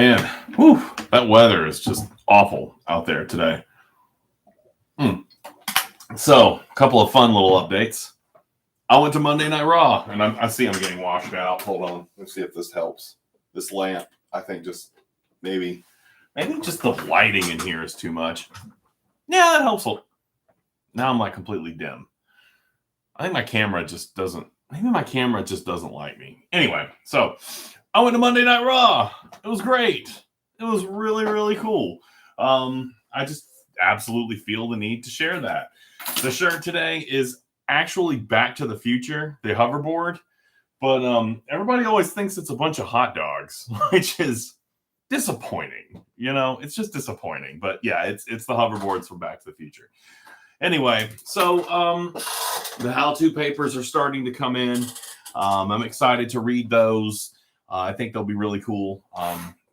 Man, whew, that weather is just awful out there today. So, a couple of fun little updates. I went to Monday Night Raw, and I see I'm getting washed out. Hold on, let's see if this helps. This lamp, I think, just maybe just the lighting in here is too much. Yeah, that helps. Now I'm like completely dim. I think my camera just doesn't. Maybe my camera just doesn't like me. Anyway, so I went to Monday Night Raw. It was great. It was really, really cool. I just absolutely feel the need to share that. The shirt today is actually Back to the Future, the hoverboard, but everybody always thinks it's a bunch of hot dogs, which is disappointing. You know, it's just disappointing. But yeah, it's the hoverboards from Back to the Future. Anyway, so the how-to papers are starting to come in. I'm excited to read those. I think they'll be really cool.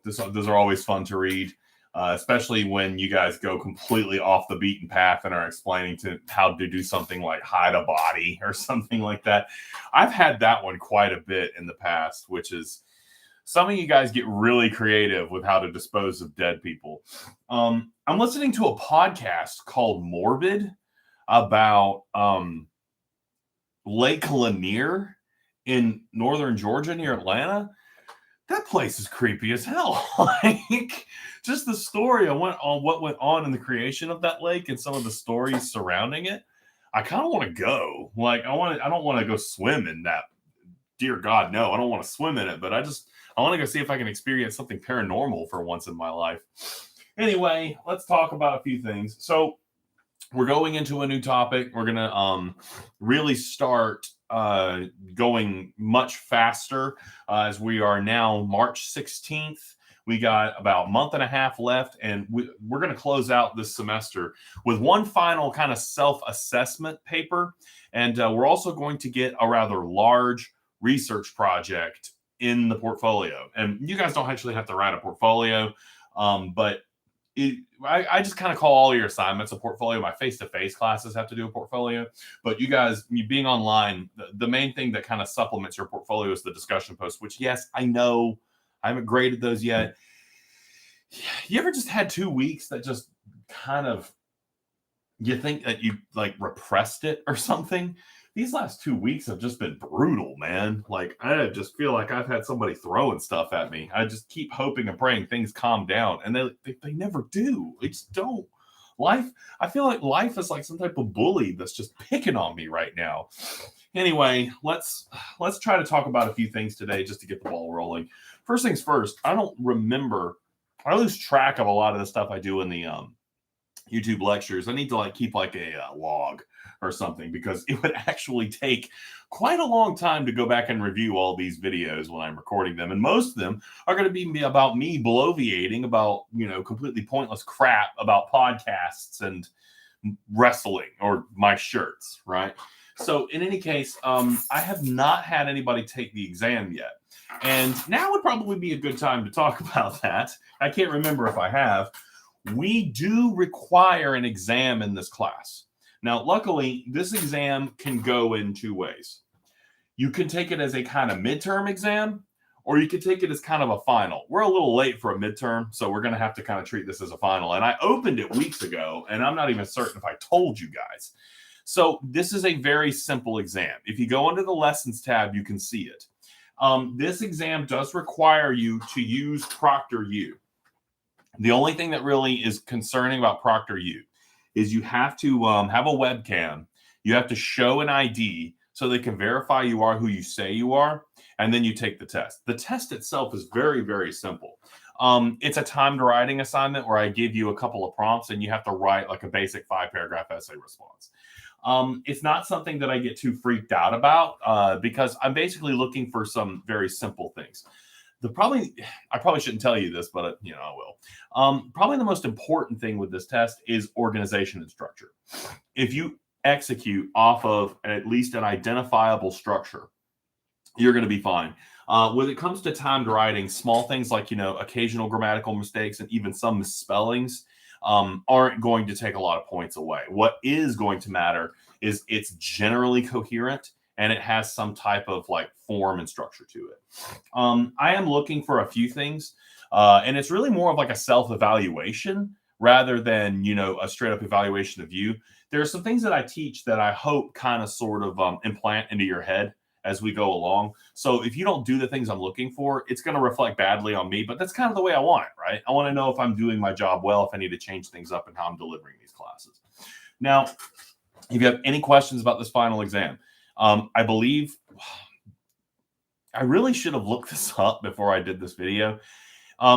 Those are always fun to read, especially when you guys go completely off the beaten path and are explaining to how to do something like hide a body or something like that. I've had that one quite a bit in the past, which is some of you guys get really creative with how to dispose of dead people. I'm listening to a podcast called Morbid about Lake Lanier in northern Georgia near Atlanta. That place is creepy as hell. Like, just the story on what went on in the creation of that lake and some of the stories surrounding it. I kind of want to go. Like, I don't want to go swim in that. Dear God, no, I don't want to swim in it, but I want to go see if I can experience something paranormal for once in my life. Anyway, let's talk about a few things. So we're going into a new topic. We're going to really start going much faster as we are now March 16th. We got about a month and a half left, and we're going to close out this semester with one final kind of self-assessment paper. And we're also going to get a rather large research project in the portfolio. And you guys don't actually have to write a portfolio, but I just kind of call all your assignments a portfolio. My face-to-face classes have to do a portfolio, but you being online, the main thing that kind of supplements your portfolio is the discussion post, which, yes, I know I haven't graded those yet. You ever just had 2 weeks that just kind of, you think that you like repressed it or something? These last 2 weeks have just been brutal, man. Like, I just feel like I've had somebody throwing stuff at me. I just keep hoping and praying things calm down, and they never do. They just don't. I feel like life is like some type of bully that's just picking on me right now. Anyway, let's try to talk about a few things today just to get the ball rolling. First things first, I lose track of a lot of the stuff I do in the YouTube lectures. I need to keep a log or something, because it would actually take quite a long time to go back and review all these videos when I'm recording them. And most of them are going to be about me bloviating about, completely pointless crap about podcasts and wrestling or my shirts, right? So in any case, I have not had anybody take the exam yet. And now would probably be a good time to talk about that. I can't remember if I have. We do require an exam in this class. Now, luckily, this exam can go in two ways. You can take it as a kind of midterm exam, or you can take it as kind of a final. We're a little late for a midterm, so we're going to have to kind of treat this as a final. And I opened it weeks ago, and I'm not even certain if I told you guys. So this is a very simple exam. If you go into the lessons tab, you can see it. This exam does require you to use ProctorU. The only thing that really is concerning about ProctorU is you have to have a webcam. You have to show an ID so they can verify you are who you say you are, and then you take the test. The test itself is very, very simple. It's a timed writing assignment where I give you a couple of prompts, and you have to write like a basic 5-paragraph essay response. It's not something that I get too freaked out about because I'm basically looking for some very simple things. I probably shouldn't tell you this, but I will. Probably the most important thing with this test is organization and structure. If you execute off of at least an identifiable structure, you're going to be fine. When it comes to timed writing, small things like, occasional grammatical mistakes and even some misspellings aren't going to take a lot of points away. What is going to matter is it's generally coherent and it has some type of like form and structure to it. I am looking for a few things, and it's really more of like a self-evaluation rather than, you know, a straight up evaluation of you. There are some things that I teach that I hope kind of sort of implant into your head as we go along. So if you don't do the things I'm looking for, it's going to reflect badly on me, but that's kind of the way I want it, right? I want to know if I'm doing my job well, if I need to change things up and how I'm delivering these classes. Now, if you have any questions about this final exam, I believe I really should have looked this up before I did this video.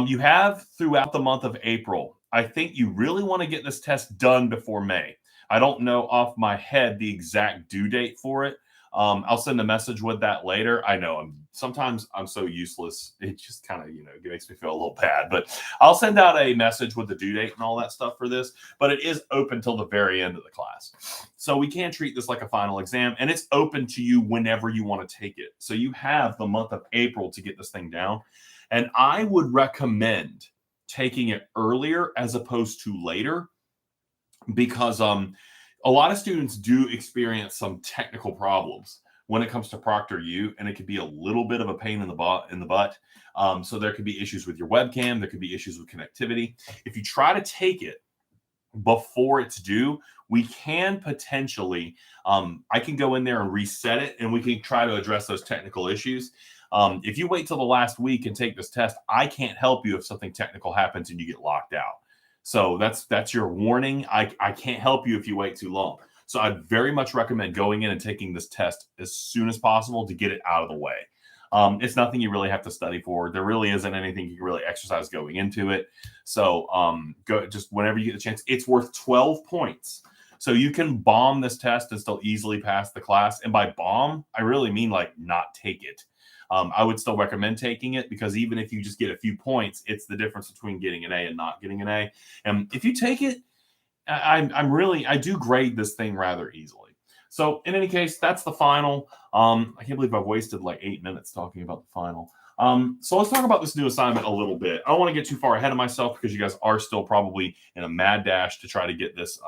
You have throughout the month of April. I think you really want to get this test done before May. I don't know off my head the exact due date for it. I'll send a message with that later. I know sometimes I'm so useless. It just kind of, you know, it makes me feel a little bad, but I'll send out a message with the due date and all that stuff for this, but it is open till the very end of the class. So we can treat this like a final exam, and it's open to you whenever you want to take it. So you have the month of April to get this thing down. And I would recommend taking it earlier as opposed to later, because a lot of students do experience some technical problems when it comes to ProctorU, and it could be a little bit of a pain in the butt. So there could be issues with your webcam. There could be issues with connectivity. If you try to take it before it's due, we can potentially, I can go in there and reset it, and we can try to address those technical issues. If you wait till the last week and take this test, I can't help you if something technical happens and you get locked out. So that's your warning. I can't help you if you wait too long. So I'd very much recommend going in and taking this test as soon as possible to get it out of the way. It's nothing you really have to study for. There really isn't anything you can really exercise going into it. So go just whenever you get the chance. It's worth 12 points. So you can bomb this test and still easily pass the class. And by bomb, I really mean like not take it. I would still recommend taking it, because even if you just get a few points, it's the difference between getting an A and not getting an A. And if you take it, I do grade this thing rather easily. So in any case, that's the final. I can't believe I've wasted like 8 minutes talking about the final. So let's talk about this new assignment a little bit. I don't want to get too far ahead of myself, because you guys are still probably in a mad dash to try to get this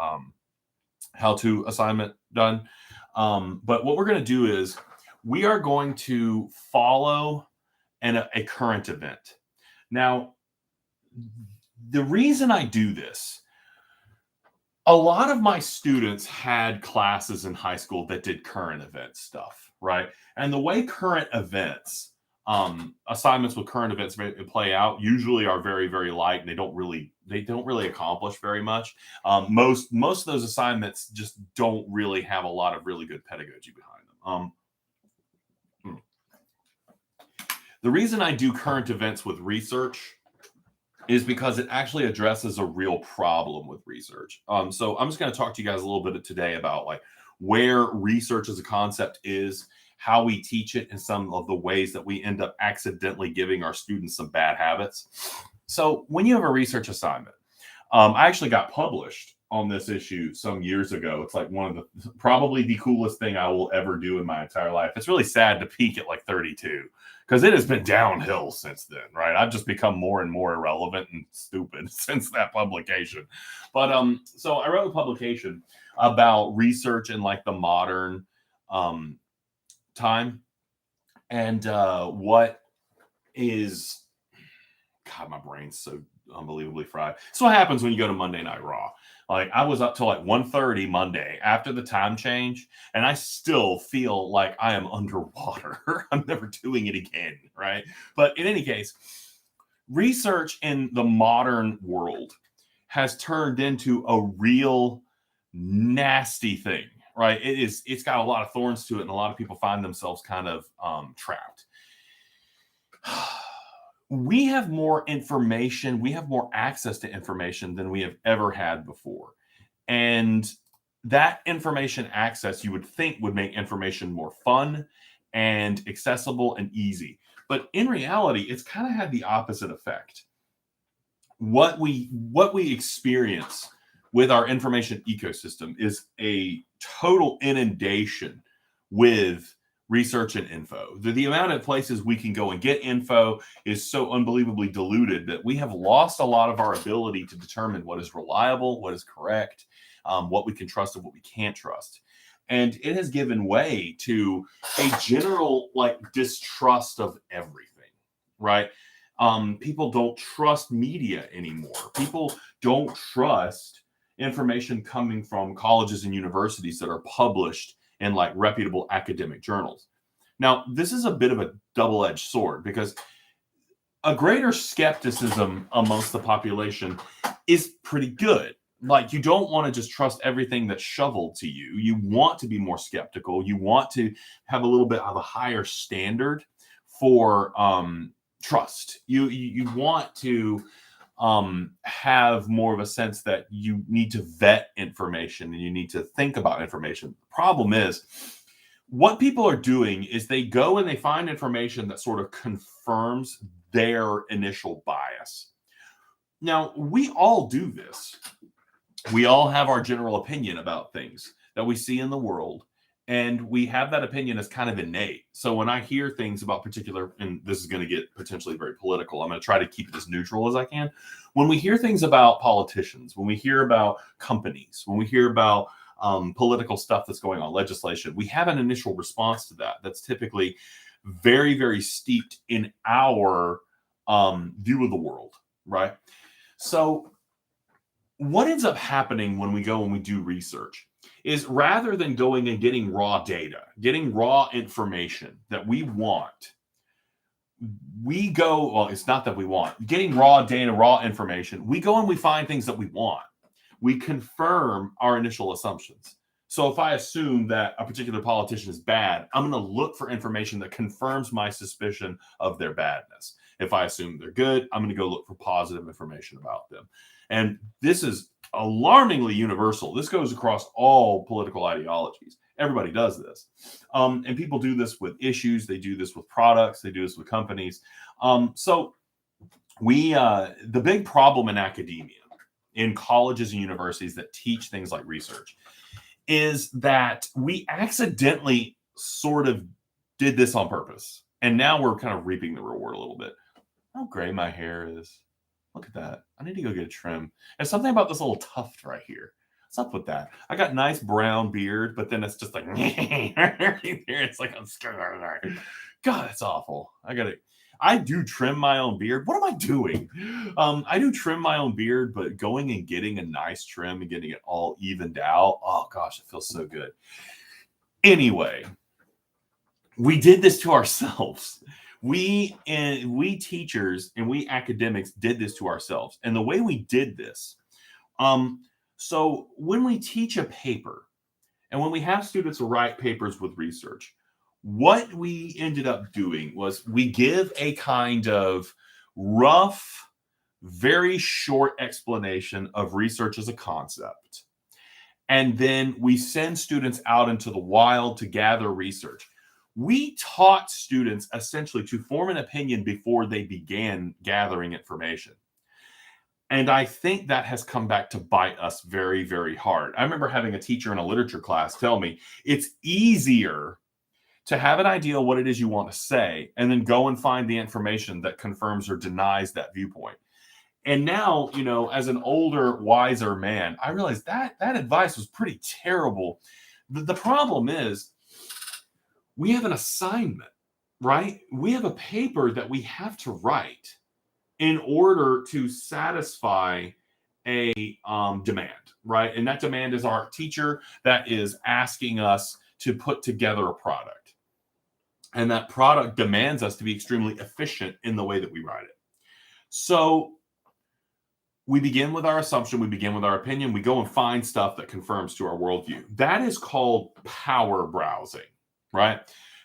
how-to assignment done. But what we're going to do is we are going to follow a current event. Now, the reason I do this, a lot of my students had classes in high school that did current event stuff, right? And the way current events, assignments with current events play out usually are very, very light, and they don't really accomplish very much. Most of those assignments just don't really have a lot of really good pedagogy behind them. The reason I do current events with research is because it actually addresses a real problem with research. So I'm just going to talk to you guys a little bit today about like where research as a concept is, how we teach it, and some of the ways that we end up accidentally giving our students some bad habits. So when you have a research assignment, I actually got published on this issue some years ago. It's like one of probably the coolest thing I will ever do in my entire life. It's really sad to peak at like 32, because it has been downhill since then, right? I've just become more and more irrelevant and stupid since that publication. But so I wrote a publication about research in like the modern time, and what is, God, my brain's so unbelievably fried. So what happens when you go to Monday Night Raw? Like I was up till like 1:30 Monday after the time change, and I still feel like I am underwater. I'm never doing it again, right? But in any case, research in the modern world has turned into a real nasty thing, right? It's got a lot of thorns to it, and a lot of people find themselves kind of trapped. We have more information, we have more access to information than we have ever had before. And that information access, you would think, would make information more fun and accessible and easy. But in reality, it's kind of had the opposite effect. What we experience with our information ecosystem is a total inundation with research and info. The amount of places we can go and get info is so unbelievably diluted that we have lost a lot of our ability to determine what is reliable, what is correct, what we can trust and what we can't trust. And it has given way to a general like distrust of everything, right? People don't trust media anymore. People don't trust information coming from colleges and universities that are published in like reputable academic journals. Now, this is a bit of a double-edged sword because a greater skepticism amongst the population is pretty good. Like, you don't want to just trust everything that's shoveled to you. You want to be more skeptical. You want to have a little bit of a higher standard for trust. You want to have more of a sense that you need to vet information and you need to think about information. The problem is, what people are doing is they go and they find information that sort of confirms their initial bias. Now, we all do this. We all have our general opinion about things that we see in the world, and we have that opinion as kind of innate. So when I hear things about particular, and this is going to get potentially very political, I'm going to try to keep it as neutral as I can. When we hear things about politicians, when we hear about companies, when we hear about political stuff that's going on, legislation, we have an initial response to that that's typically very, very steeped in our view of the world, right? So what ends up happening when we go and we do research is, rather than going and getting raw data, getting raw information that we want, we go, well, it's not that we want, getting raw data, raw information, we go and we find things that we want. We confirm our initial assumptions. So if I assume that a particular politician is bad, I'm going to look for information that confirms my suspicion of their badness. If I assume they're good, I'm going to go look for positive information about them. And this is alarmingly universal. This goes across all political ideologies. Everybody does this. And people do this with issues. They do this with products. They do this with companies. So the big problem in academia, in colleges and universities that teach things like research, is that we accidentally sort of did this on purpose. And now we're kind of reaping the reward a little bit. How gray my hair is. Look at that. I need to go get a trim. There's something about this little tuft right here. What's up with that? I got nice brown beard, but then it's just like, it's like I'm scared. God, it's awful. I do trim my own beard. What am I doing? I do trim my own beard, but going and getting a nice trim and getting it all evened out, oh gosh, it feels so good. Anyway, we did this to ourselves. We teachers and we academics did this to ourselves. And the way we did this, so when we teach a paper and when we have students write papers with research, what we ended up doing was we give a kind of rough, very short explanation of research as a concept. And then we send students out into the wild to gather research. We taught students essentially to form an opinion before they began gathering information. And I think that has come back to bite us very, very hard. I remember having a teacher in a literature class tell me it's easier to have an idea of what it is you want to say and then go and find the information that confirms or denies that viewpoint. And now, as an older, wiser man, I realized that advice was pretty terrible. The problem is, we have an assignment, right? We have a paper that we have to write in order to satisfy a demand, right? And that demand is our teacher that is asking us to put together a product. And that product demands us to be extremely efficient in the way that we write it. So we begin with our assumption, we begin with our opinion, we go and find stuff that confirms to our worldview. That is called power browsing, right?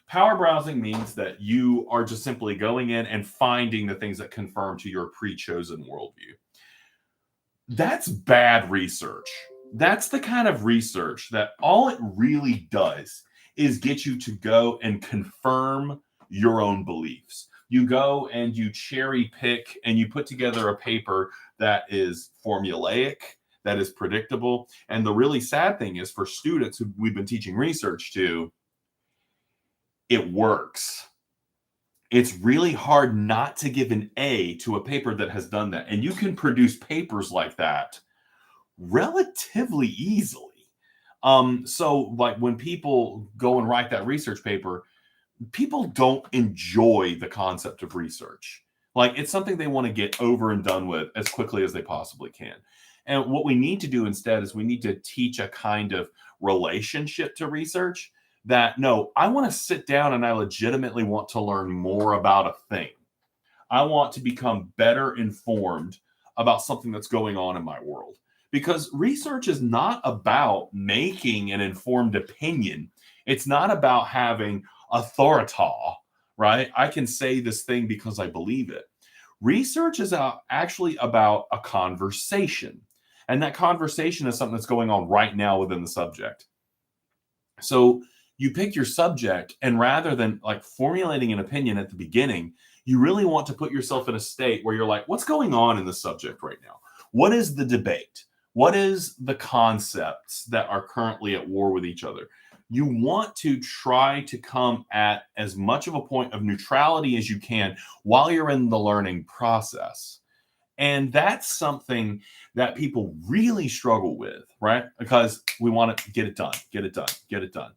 Power browsing means that you are just simply going in and finding the things that confirm to your pre-chosen worldview. That's bad research. That's the kind of research that all it really does is get you to go and confirm your own beliefs. You go and you cherry pick and you put together a paper that is formulaic, that is predictable. And the really sad thing is, for students who we've been teaching research to, it works. It's really hard not to give an A to a paper that has done that. And you can produce papers like that relatively easily. So like when people go and write that research paper, people don't enjoy the concept of research. Like it's something they want to get over and done with as quickly as they possibly can. And what we need to do instead is we need to teach a kind of relationship to research that no, I want to sit down and I legitimately want to learn more about a thing. I want to become better informed about something that's going on in my world. Because research is not about making an informed opinion. It's not about having authority, right? I can say this thing because I believe it. Research is actually about a conversation. And that conversation is something that's going on right now within the subject. So you pick your subject, and rather than like formulating an opinion at the beginning, you really want to put yourself in a state where you're like, what's going on in the subject right now? What is the debate? What is the concepts that are currently at war with each other? You want to try to come at as much of a point of neutrality as you can while you're in the learning process. And that's something that people really struggle with, right? Because we want to get it done, get it done, get it done.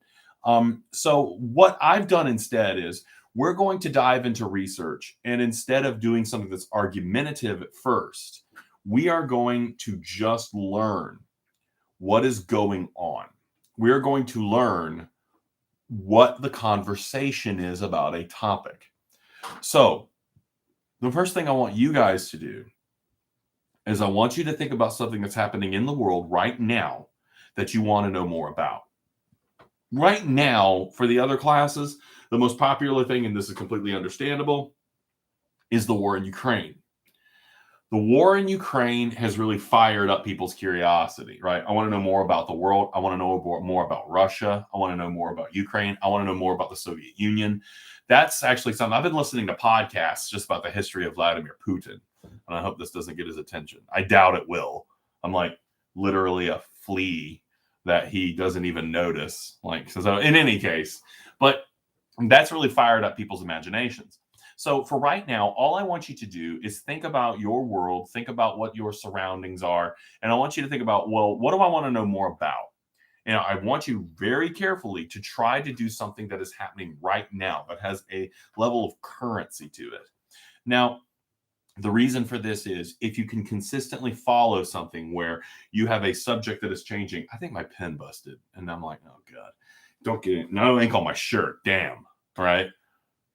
So, what I've done instead is we're going to dive into research. And instead of doing something that's argumentative at first, we are going to just learn what is going on. We are going to learn what the conversation is about a topic. So, the first thing I want you guys to do is I want you to think about something that's happening in the world right now that you want to know more about. Right now, for the other classes, the most popular thing, and this is completely understandable, is the war in Ukraine. The war in Ukraine has really fired up people's curiosity, right? I want to know more about the world. I want to know more about Russia. I want to know more about Ukraine. I want to know more about the Soviet Union. That's actually something I've been listening to podcasts just about the history of Vladimir Putin. And I hope this doesn't get his attention. I doubt it will. I'm like literally a flea that he doesn't even notice. Like, so in any case, but that's really fired up people's imaginations. So for right now, all I want you to do is think about your world, think about what your surroundings are, and I want you to think about, well, what do I want to know more about? And I want you very carefully to try to do something that is happening right now that has a level of currency to it. Now, the reason for this is if you can consistently follow something where you have a subject that is changing. I think my pen busted, and I'm like, oh God, don't get it. No ink on my shirt. Damn. All right.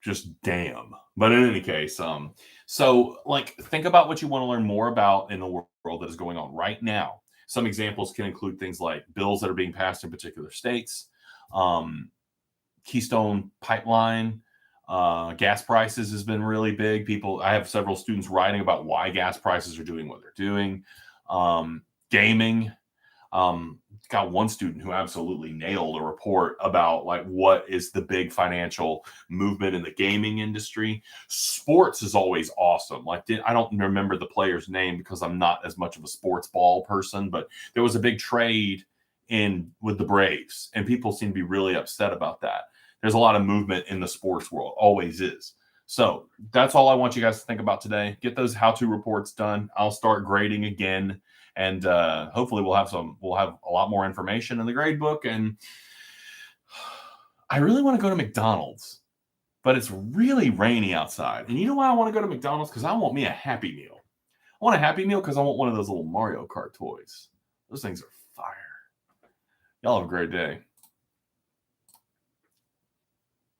Just damn. But in any case, so like think about what you want to learn more about in the world that is going on right now. Some examples can include things like bills that are being passed in particular states, um, Keystone Pipeline, gas prices has been really big. I have several students writing about why gas prices are doing what they're doing. Gaming, got one student who absolutely nailed a report about like what is the big financial movement in the gaming industry. Sports is always awesome. Like I don't remember the player's name because I'm not as much of a sports ball person, but there was a big trade in with the Braves, and people seem to be really upset about that. There's a lot of movement in the sports world, always is. So that's all I want you guys to think about today. Get those how-to reports done. I'll start grading again, and hopefully we'll have a lot more information in the grade book. And I really want to go to McDonald's, but it's really rainy outside. And you know why I want to go to McDonald's? Because I want me a Happy Meal. I want a Happy Meal because I want one of those little Mario Kart toys. Those things are fire. Y'all have a great day.